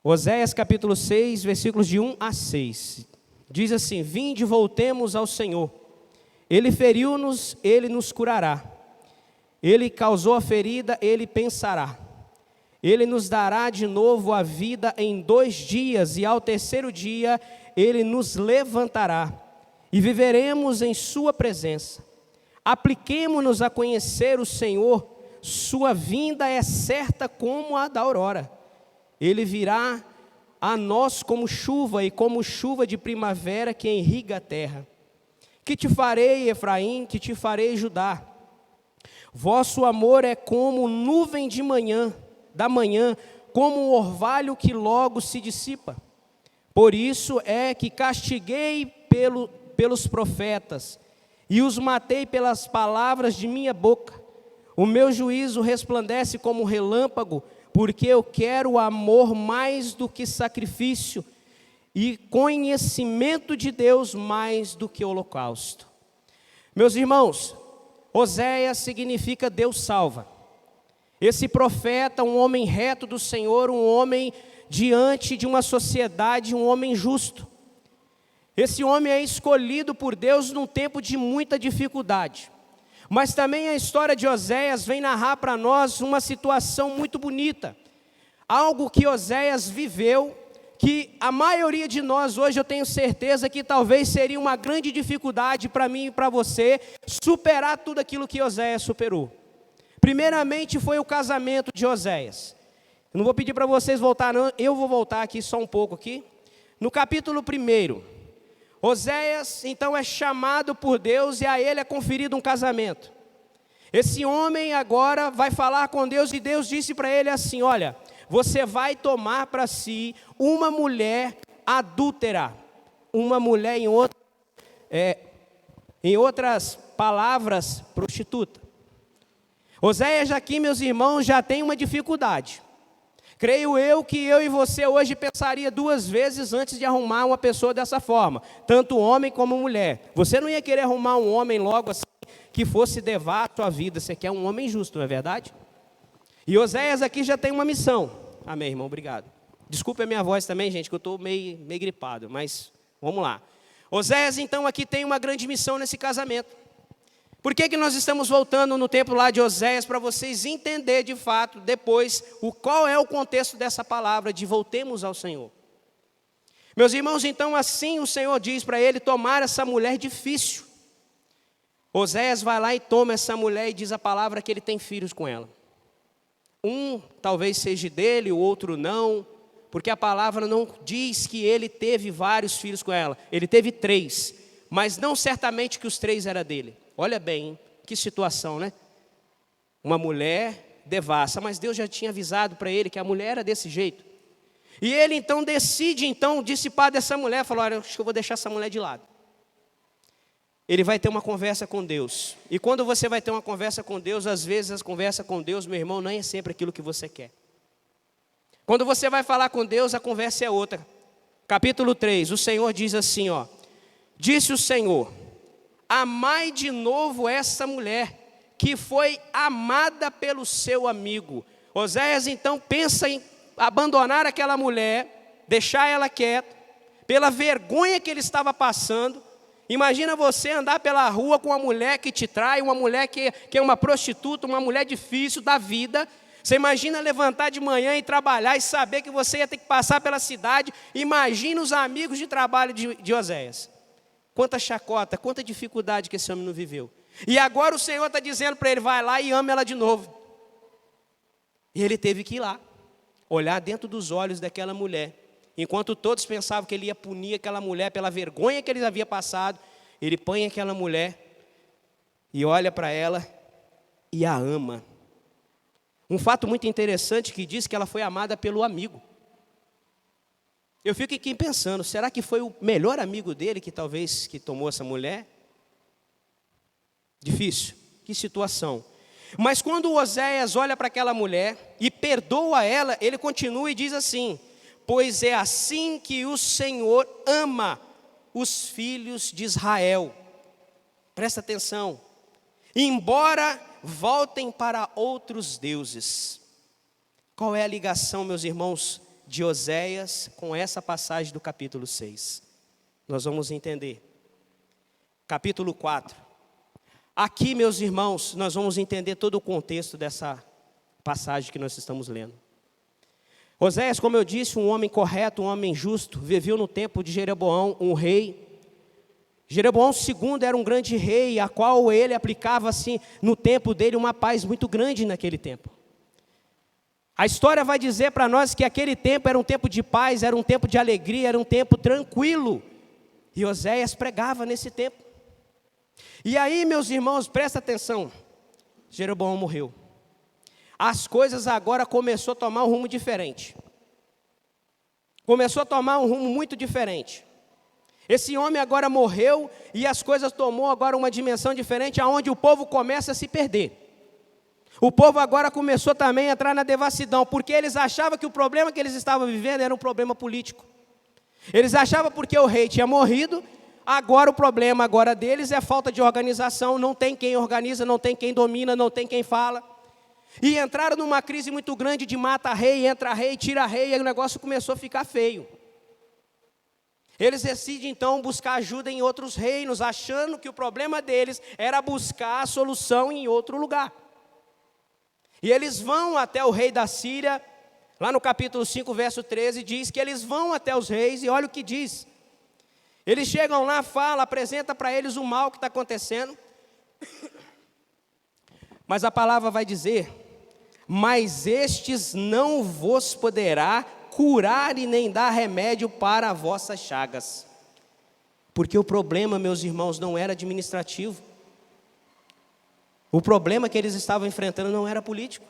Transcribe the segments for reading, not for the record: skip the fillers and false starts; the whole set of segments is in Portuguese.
Oséias capítulo 6, versículos de 1 a 6. Diz assim: Vinde, voltemos ao Senhor. Ele feriu-nos, Ele nos curará. Ele causou a ferida, Ele pensará. Ele nos dará de novo a vida em 2 dias, e ao terceiro dia Ele nos levantará, e viveremos em sua presença. Apliquemo-nos a conhecer o Senhor, sua vinda é certa como a da aurora. Ele virá a nós como chuva, e como chuva de primavera que irriga a terra. Que te farei, Efraim, que te farei, Judá? Vosso amor é como nuvem da manhã, como um orvalho que logo se dissipa. Por isso é que castiguei pelos profetas, e os matei pelas palavras de minha boca. O meu juízo resplandece como um relâmpago, porque eu quero o amor mais do que sacrifício, e conhecimento de Deus mais do que holocausto. Meus irmãos, Oséias significa Deus salva. Esse profeta, um homem reto do Senhor, um homem diante de uma sociedade, um homem justo. Esse homem é escolhido por Deus num tempo de muita dificuldade. Mas também a história de Oséias vem narrar para nós uma situação muito bonita. Algo que Oséias viveu, que a maioria de nós hoje eu tenho certeza que talvez seria uma grande dificuldade para mim e para você superar tudo aquilo que Oséias superou. Primeiramente foi o casamento de Oséias. Eu não vou pedir para vocês voltar não, eu vou voltar aqui só um pouco aqui. No capítulo 1, Oséias então é chamado por Deus e a ele é conferido um casamento. Esse homem agora vai falar com Deus e Deus disse para ele assim: olha, você vai tomar para si uma mulher adúltera, uma mulher em outras palavras, prostituta. Oséias aqui, meus irmãos, já tem uma dificuldade. Creio eu que eu e você hoje pensaria 2 vezes antes de arrumar uma pessoa dessa forma, tanto homem como mulher. Você não ia querer arrumar um homem logo assim, que fosse levar a tua vida. Você quer um homem justo, não é verdade? E Oséias aqui já tem uma missão. Amém, irmão, obrigado. Desculpe a minha voz também, gente, que eu estou meio gripado, mas vamos lá. Oséias então aqui tem uma grande missão nesse casamento. Por que nós estamos voltando no tempo lá de Oséias? Para vocês entenderem de fato depois qual é o contexto dessa palavra de voltemos ao Senhor. Meus irmãos, então assim o Senhor diz para ele tomar essa mulher difícil. Oséias vai lá e toma essa mulher e diz a palavra que ele tem filhos com ela. Um talvez seja dele, o outro não, porque a palavra não diz que ele teve vários filhos com ela. Ele teve 3, mas não certamente que os 3 eram dele. Olha bem, hein? Que situação, né? Uma mulher devassa, mas Deus já tinha avisado para ele que a mulher era desse jeito. E ele então decide dissipar dessa mulher, falou: olha, acho que eu vou deixar essa mulher de lado. Ele vai ter uma conversa com Deus. E quando você vai ter uma conversa com Deus, às vezes a conversa com Deus, meu irmão, não é sempre aquilo que você quer. Quando você vai falar com Deus, a conversa é outra. Capítulo 3, o Senhor diz assim, ó: disse o Senhor: amai de novo essa mulher, que foi amada pelo seu amigo. Oséias então pensa em abandonar aquela mulher, deixar ela quieta, pela vergonha que ele estava passando. Imagina você andar pela rua com uma mulher que te trai, uma mulher que é uma prostituta, uma mulher difícil da vida. Você imagina levantar de manhã e trabalhar e saber que você ia ter que passar pela cidade. Imagina os amigos de trabalho de Oséias. Quanta chacota, quanta dificuldade que esse homem não viveu. E agora o Senhor está dizendo para ele: vai lá e ama ela de novo. E ele teve que ir lá, olhar dentro dos olhos daquela mulher. Enquanto todos pensavam que ele ia punir aquela mulher pela vergonha que ele havia passado, ele põe aquela mulher e olha para ela e a ama. Um fato muito interessante que diz que ela foi amada pelo amigo. Eu fico aqui pensando, será que foi o melhor amigo dele que tomou essa mulher? Difícil, que situação. Mas quando Oséias olha para aquela mulher e perdoa ela, ele continua e diz assim: pois é assim que o Senhor ama os filhos de Israel. Presta atenção. Embora voltem para outros deuses. Qual é a ligação, meus irmãos, de Oséias com essa passagem do capítulo 6. Nós vamos entender. Capítulo 4. Aqui, meus irmãos, nós vamos entender todo o contexto dessa passagem que nós estamos lendo. Oséias, como eu disse, um homem correto, um homem justo, viveu no tempo de Jeroboão, um rei. Jeroboão II era um grande rei, a qual ele aplicava, assim, no tempo dele, uma paz muito grande naquele tempo. A história vai dizer para nós que aquele tempo era um tempo de paz, era um tempo de alegria, era um tempo tranquilo. E Oséias pregava nesse tempo. E aí, meus irmãos, presta atenção, Jeroboão morreu. As coisas agora começou a tomar um rumo diferente. Começou a tomar um rumo muito diferente. Esse homem agora morreu e as coisas tomou agora uma dimensão diferente, aonde o povo começa a se perder. O povo agora começou também a entrar na devassidão, porque eles achavam que o problema que eles estavam vivendo era um problema político. Eles achavam porque o rei tinha morrido, agora o problema agora deles é falta de organização, não tem quem organiza, não tem quem domina, não tem quem fala. E entraram numa crise muito grande de mata rei, entra rei, tira rei, e o negócio começou a ficar feio. Eles decidem então buscar ajuda em outros reinos, achando que o problema deles era buscar a solução em outro lugar. E eles vão até o rei da Síria, lá no capítulo 5, verso 13, diz que eles vão até os reis, e olha o que diz. Eles chegam lá, falam, apresenta para eles o mal que está acontecendo. Mas a palavra vai dizer, mas estes não vos poderá curar e nem dar remédio para as vossas chagas. Porque o problema, meus irmãos, não era administrativo. O problema que eles estavam enfrentando não era político.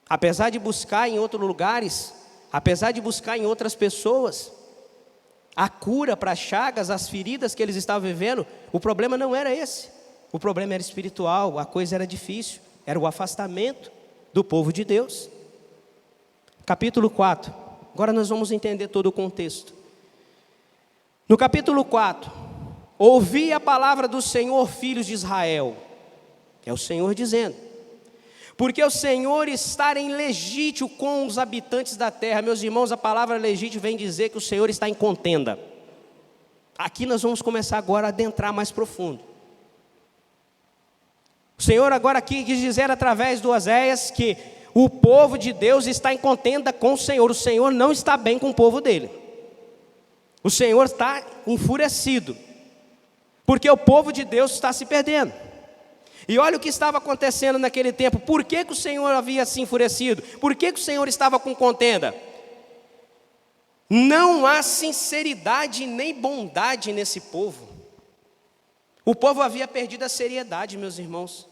Apesar de buscar em outros lugares, apesar de buscar em outras pessoas, a cura para as chagas, as feridas que eles estavam vivendo, o problema não era esse. O problema era espiritual, a coisa era difícil, era o afastamento do povo de Deus. Capítulo 4, agora nós vamos entender todo o contexto. No capítulo 4, ouvi a palavra do Senhor, filhos de Israel. É o Senhor dizendo, porque o Senhor está em legítimo com os habitantes da terra. Meus irmãos, a palavra legítimo vem dizer que o Senhor está em contenda. Aqui nós vamos começar agora a adentrar mais profundo. O Senhor agora aqui quis dizer através do Oséias que o povo de Deus está em contenda com o Senhor não está bem com o povo dele. O Senhor está enfurecido, porque o povo de Deus está se perdendo. E olha o que estava acontecendo naquele tempo. Por que o Senhor havia se enfurecido? Por que o Senhor estava com contenda? Não há sinceridade nem bondade nesse povo. O povo havia perdido a seriedade, meus irmãos.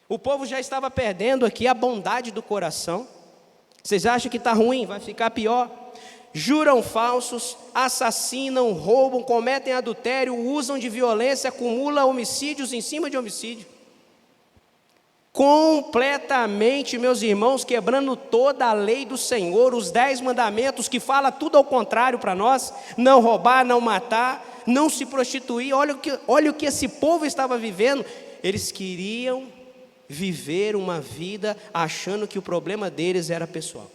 O povo já estava perdendo aqui a bondade do coração. Vocês acham que está ruim? Vai ficar pior. Juram falsos, assassinam, roubam, cometem adultério, usam de violência, acumulam homicídios em cima de homicídio. Completamente, meus irmãos, quebrando toda a lei do Senhor, os 10 mandamentos que fala tudo ao contrário para nós. Não roubar, não matar, não se prostituir. Olha o que esse povo estava vivendo. Eles queriam viver uma vida achando que o problema deles era pessoal.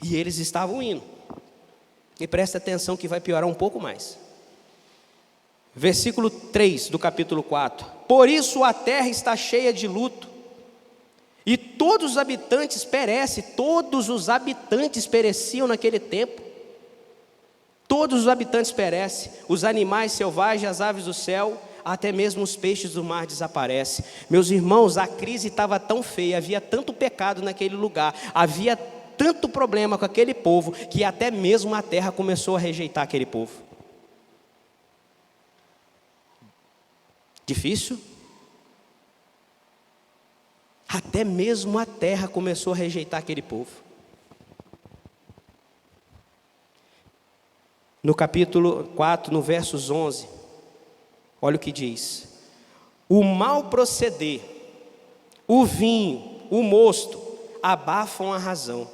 E eles estavam indo. E presta atenção que vai piorar um pouco mais. Versículo 3 do capítulo 4. Por isso a terra está cheia de luto, e todos os habitantes perecem. Todos os habitantes pereciam naquele tempo. Todos os habitantes perecem. Os animais selvagens, as aves do céu, até mesmo os peixes do mar desaparecem. Meus irmãos, a crise estava tão feia, havia tanto pecado naquele lugar, havia tanto problema com aquele povo, que até mesmo a terra começou a rejeitar aquele povo. Difícil? Até mesmo a terra começou a rejeitar aquele povo. No capítulo 4, no versos 11, olha o que diz. O mal proceder, o vinho, o mosto, abafam a razão.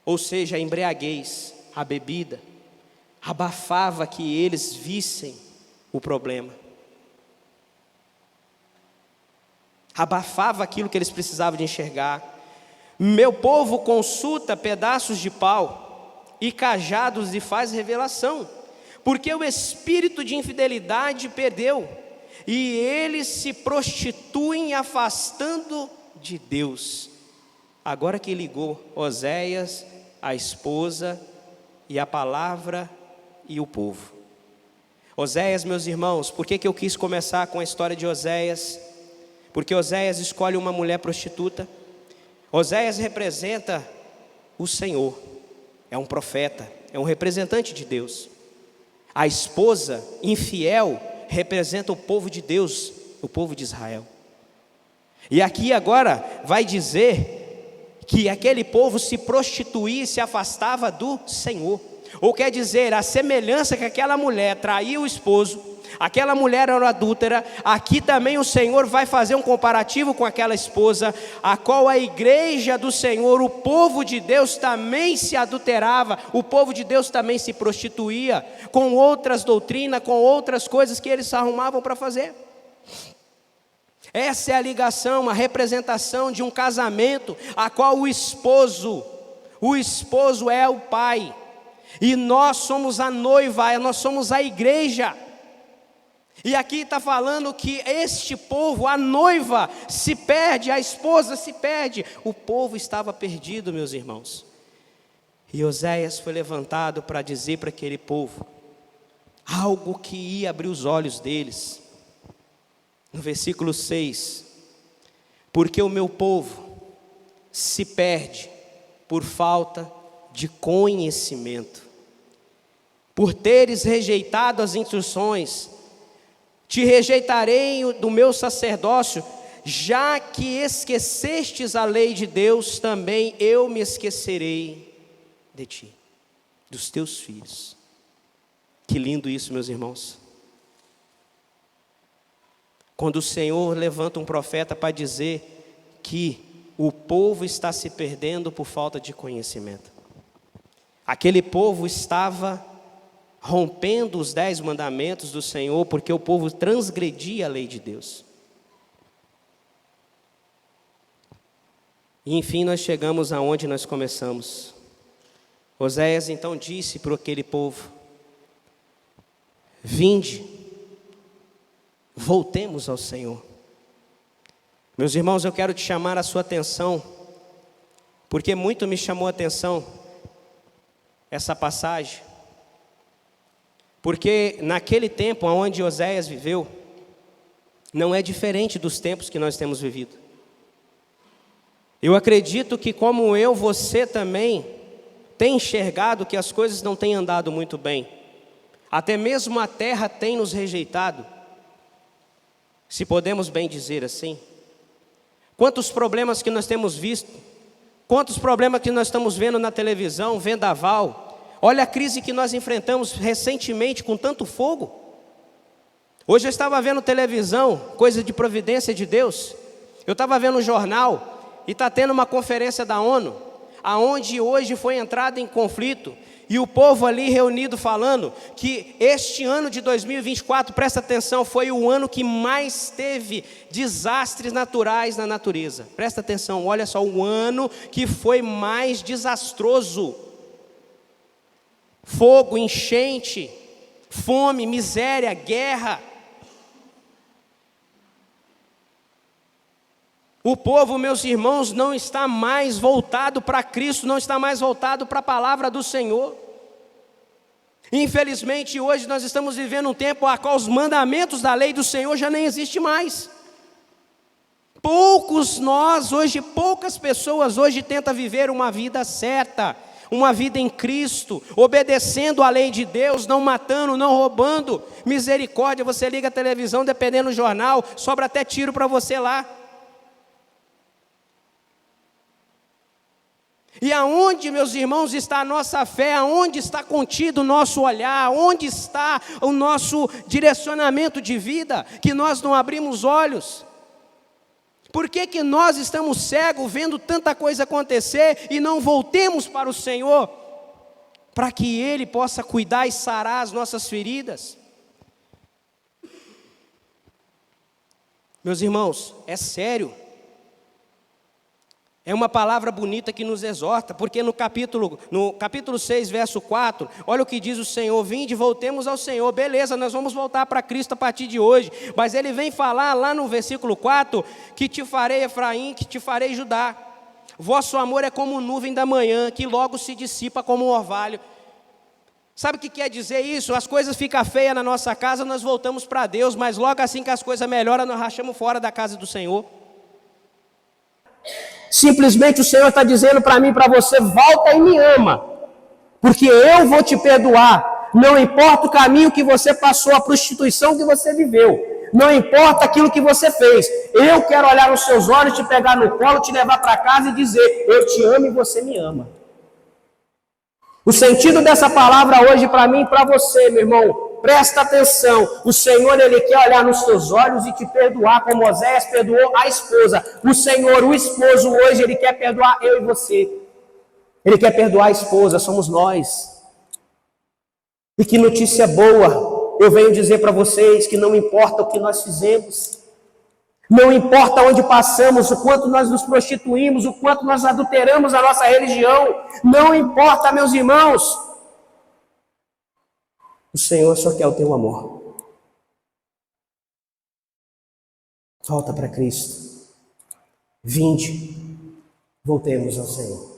Ou seja, a embriaguez, a bebida, abafava que eles vissem o problema. Abafava aquilo que eles precisavam de enxergar. Meu povo consulta pedaços de pau e cajados e faz revelação, porque o espírito de infidelidade perdeu, e eles se prostituem afastando de Deus. Agora que ligou Oséias, a esposa, e a palavra e o povo. Oséias, meus irmãos, por que eu quis começar com a história de Oséias? Porque Oséias escolhe uma mulher prostituta. Oséias representa o Senhor, é um profeta, é um representante de Deus. A esposa infiel representa o povo de Deus, o povo de Israel. E aqui agora vai dizer que aquele povo se prostituía e se afastava do Senhor. Ou quer dizer, a semelhança que aquela mulher traiu o esposo, aquela mulher era adúltera, aqui também o Senhor vai fazer um comparativo com aquela esposa, a qual a igreja do Senhor, o povo de Deus também se adulterava, o povo de Deus também se prostituía, com outras doutrinas, com outras coisas que eles se arrumavam para fazer. Essa é a ligação, a representação de um casamento, a qual o esposo é o pai, e nós somos a noiva, nós somos a igreja. E aqui está falando que este povo, a noiva se perde, a esposa se perde, o povo estava perdido, meus irmãos. E Oséias foi levantado para dizer para aquele povo algo que ia abrir os olhos deles. No versículo 6, porque o meu povo se perde por falta de conhecimento, por teres rejeitado as instruções, te rejeitarei do meu sacerdócio, já que esquecestes a lei de Deus, também eu me esquecerei de ti, dos teus filhos. Que lindo isso, meus irmãos. Quando o Senhor levanta um profeta para dizer que o povo está se perdendo por falta de conhecimento. Aquele povo estava rompendo os 10 mandamentos do Senhor, porque o povo transgredia a lei de Deus. E enfim nós chegamos aonde nós começamos. Oséias então disse para aquele povo: vinde, voltemos ao Senhor. Meus irmãos, eu quero te chamar a sua atenção, porque muito me chamou a atenção essa passagem, porque naquele tempo onde Oséias viveu, não é diferente dos tempos que nós temos vivido. Eu acredito que como eu, você também tem enxergado que as coisas não têm andado muito bem, até mesmo a terra tem nos rejeitado, se podemos bem dizer assim. Quantos problemas que nós temos visto, quantos problemas que nós estamos vendo na televisão, vendaval. Olha a crise que nós enfrentamos recentemente com tanto fogo. Hoje eu estava vendo televisão, coisa de providência de Deus. Eu estava vendo um jornal e está tendo uma conferência da ONU, aonde hoje foi entrado em conflito, e o povo ali reunido falando que este ano de 2024, presta atenção, foi o ano que mais teve desastres naturais na natureza. Presta atenção, olha só, o ano que foi mais desastroso. Fogo, enchente, fome, miséria, guerra. O povo, meus irmãos, não está mais voltado para Cristo, não está mais voltado para a palavra do Senhor. Infelizmente, hoje nós estamos vivendo um tempo a qual os mandamentos da lei do Senhor já nem existem mais. Poucas pessoas hoje tentam viver uma vida certa, uma vida em Cristo, obedecendo a lei de Deus, não matando, não roubando. Misericórdia, você liga a televisão, dependendo do jornal, sobra até tiro para você lá. E aonde, meus irmãos, está a nossa fé? Aonde está contido o nosso olhar? Onde está o nosso direcionamento de vida? Que nós não abrimos olhos? Por que nós estamos cegos, vendo tanta coisa acontecer e não voltemos para o Senhor, para que Ele possa cuidar e sarar as nossas feridas? Meus irmãos, é sério. É uma palavra bonita que nos exorta, porque no capítulo 6, verso 4, olha o que diz o Senhor: vinde, voltemos ao Senhor. Beleza, nós vamos voltar para Cristo a partir de hoje, mas ele vem falar lá no versículo 4, que te farei Efraim, que te farei Judá. Vosso amor é como nuvem da manhã, que logo se dissipa como um orvalho. Sabe o que quer dizer isso? As coisas ficam feias na nossa casa, nós voltamos para Deus, mas logo assim que as coisas melhoram, nós rachamos fora da casa do Senhor. Simplesmente o Senhor está dizendo para mim e para você: volta e me ama, porque eu vou te perdoar. Não importa o caminho que você passou, a prostituição que você viveu, não importa aquilo que você fez, eu quero olhar nos seus olhos, te pegar no colo, te levar para casa e dizer: eu te amo e você me ama. O sentido dessa palavra hoje para mim e para você, meu irmão, presta atenção. O Senhor, Ele quer olhar nos teus olhos e te perdoar, como Oséias perdoou a esposa. O Senhor, o esposo, hoje, Ele quer perdoar eu e você. Ele quer perdoar a esposa, somos nós. E que notícia boa eu venho dizer para vocês, que não importa o que nós fizemos, não importa onde passamos, o quanto nós nos prostituímos, o quanto nós adulteramos a nossa religião, não importa, meus irmãos, o Senhor só quer o teu amor. Volta para Cristo. Vinde, voltemos ao Senhor.